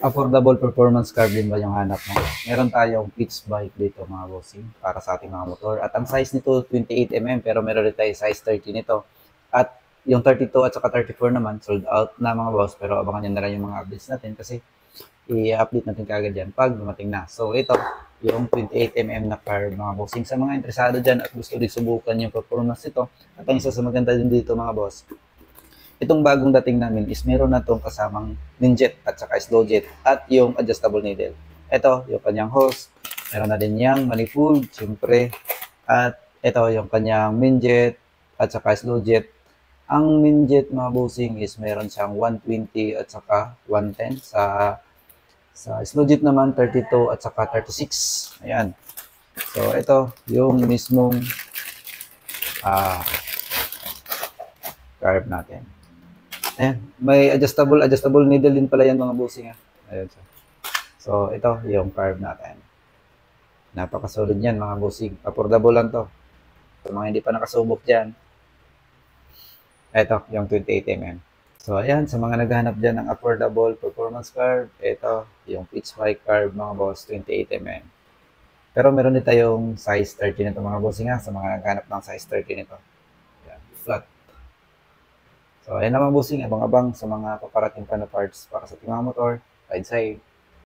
Affordable performance car din ba yung hanap mo? Meron tayong pitch bike dito mga bossing para sa ating mga motor. At ang size nito 28 mm pero meron rin tayo size 30 nito. At yung 32 at saka 34 naman sold out na mga boss, pero abangan nyo na lang yung mga updates natin kasi i-update natin kagad yan pag dumating na. So ito yung 28 mm na car mga bossing. Sa mga interesado dyan at gusto rin subukan yung performance nito, at ang isa sa maganda din dito mga boss, itong bagong dating namin is meron na itong kasamang ninjet at saka slow jet at yung adjustable needle. Ito, yung kanyang hose. Meron na din yung manifold, syempre. At ito, yung kanyang minjet at saka slow jet. Ang minjet mga bossing is meron siyang 120 at saka 110. Sa slow jet naman, 32 at saka 36. Ayan. So, ito, yung mismong uh, carb natin. Ayan, may adjustable needle din pala yan mga bossing. Ayan. So, ito yung carb natin. Napakasolid yan mga bossing. Affordable lang to. Sa mga hindi pa nakasubok dyan, ito yung 28mm. So, ayan, sa mga naghahanap dyan ng affordable performance carb, ito yung pitch bike carb mga boss, 28mm. Pero meron din tayong size 30 nito mga bossing sa mga naghahanap ng size 30 nito. Ayan, flat. So, ayan naman bossing, abang-abang sa mga paparating pa na parts para sa ating mga motor, ride safe.